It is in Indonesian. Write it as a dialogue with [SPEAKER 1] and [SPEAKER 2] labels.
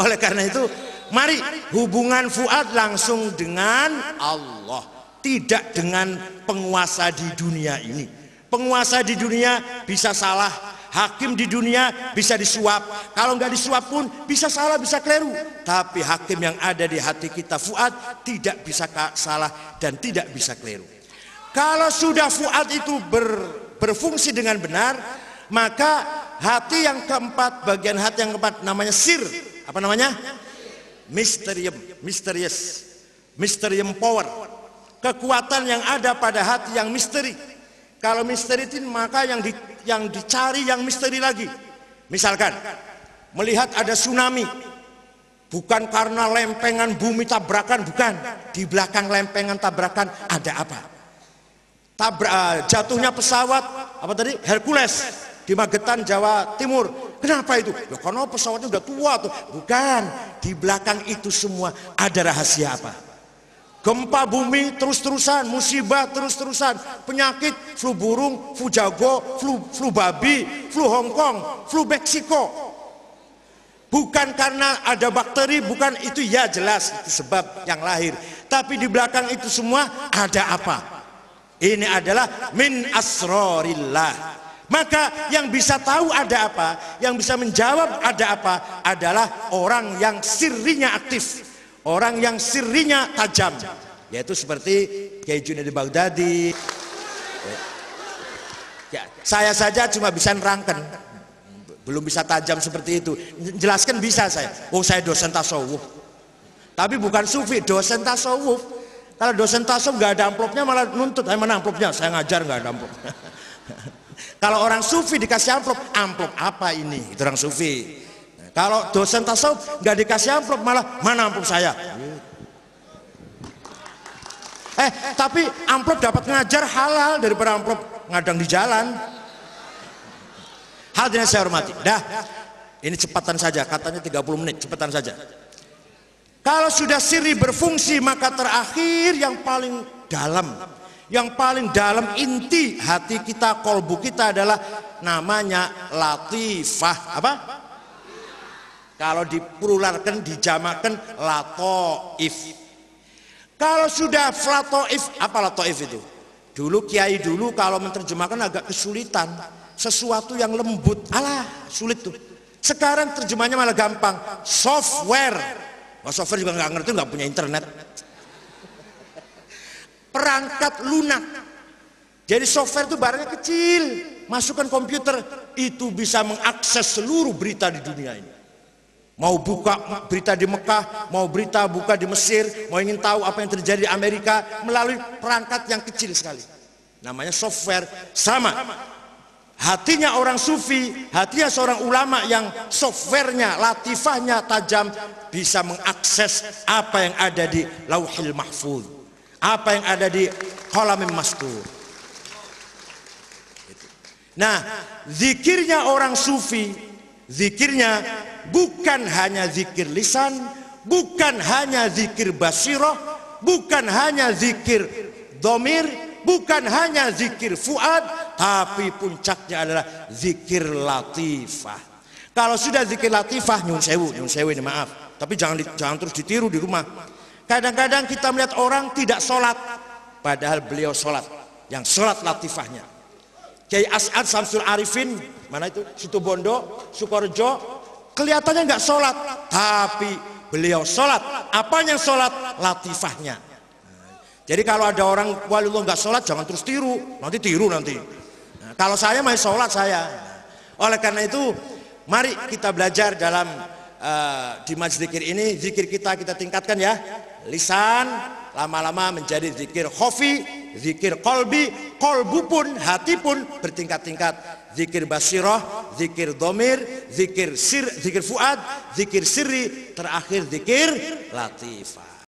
[SPEAKER 1] Oleh karena itu, mari hubungan fuad langsung dengan Allah, tidak dengan penguasa di dunia ini. Penguasa di dunia bisa salah, hakim di dunia bisa disuap. Kalau nggak disuap pun bisa salah, bisa keliru. Tapi hakim yang ada di hati kita fuad tidak bisa salah dan tidak bisa keliru. Kalau sudah fuad itu berfungsi dengan benar, maka hati yang keempat, bagian hati yang keempat namanya sir. Apa namanya? Mysterium power. Kekuatan yang ada pada hati yang misteri. Kalau misteri itu maka yang dicari yang misteri lagi. Misalkan melihat ada tsunami, bukan karena lempengan bumi tabrakan, bukan. Di belakang lempengan tabrakan ada apa? Jatuhnya pesawat apa tadi? Hercules di Magetan, Jawa Timur. Kenapa itu? Ya karena pesawatnya udah tua tuh. Bukan. Di belakang itu semua ada rahasia apa? Gempa bumi terus-terusan, musibah terus-terusan, penyakit, flu burung, flu jago, flu babi, flu Hongkong, flu Meksiko. Bukan karena ada bakteri, bukan itu, ya jelas itu sebab yang lahir. Tapi di belakang itu semua ada apa? Ini adalah min asrorillah. Maka yang bisa tahu ada apa, yang bisa menjawab ada apa adalah orang yang sirrinya aktif, orang yang sirrinya tajam, yaitu seperti Kiai Junaid Baghdadi. Ya, saya saja cuma bisa nerangkan, belum bisa tajam seperti itu. Jelaskan bisa saya. Oh, saya dosen tasawuf, tapi bukan sufi, dosen tasawuf. Kalau dosen tasawuf nggak ada amplopnya malah nuntut, mana amplopnya? Saya ngajar nggak ada amplop. Kalau orang sufi dikasih amplop, amplop apa ini? Itu orang sufi. Kalau dosen tasawuf nggak dikasih amplop malah mana amplop saya? Tapi amplop dapat ngajar halal daripada amplop ngadang di jalan. Hadirin saya hormati. Dah, ini cepatan saja, katanya 30 menit, cepatan saja. Kalau sudah sirri berfungsi, maka terakhir yang paling dalam, yang paling dalam inti hati kita, kolbu kita adalah namanya latifah. Apa? Kalau diplularkan, dijamakkan latoif. Kalau sudah latoif, apa latoif itu? Dulu kiai dulu kalau menerjemahkan agak kesulitan, sesuatu yang lembut, alah sulit tuh. Sekarang terjemahnya malah gampang, software. Software juga nggak ngerti, nggak punya internet. Perangkat lunak. Jadi software itu barangnya kecil, masukkan komputer, itu bisa mengakses seluruh berita di dunia ini. Mau buka berita di Mekah, mau berita buka di Mesir, mau ingin tahu apa yang terjadi di Amerika melalui perangkat yang kecil sekali. Namanya software. Sama hatinya orang sufi, hatinya seorang ulama yang softwarenya, latifahnya tajam, bisa mengakses apa yang ada di Lauhil Mahfuz, apa yang ada di Qalamim Mastur. Nah, zikirnya orang sufi, zikirnya bukan hanya zikir lisan, bukan hanya zikir basiroh, bukan hanya zikir domir, bukan hanya zikir fuad, tapi puncaknya adalah zikir latifah. Kalau sudah zikir latifah, nyun sewu ini maaf, tapi jangan terus ditiru di rumah. Kadang-kadang kita melihat orang tidak sholat, padahal beliau sholat. Yang sholat latifahnya. Kiai As'ad Samsul Arifin, mana itu? Situbondo, Sukorejo, kelihatannya nggak sholat, tapi beliau sholat. Apanya sholat? Latifahnya. Jadi kalau ada orang waliullah nggak sholat, jangan terus tiru, nanti tiru nanti. Nah, kalau saya masih sholat saya. Oleh karena itu, mari kita belajar dalam di majlis zikir ini, zikir kita tingkatkan ya. Lisan lama-lama menjadi zikir khofi, zikir kolbi, kolbu pun, hati pun bertingkat-tingkat. Zikir basiroh, zikir domir, zikir fuad, zikir sirri, terakhir zikir latifah.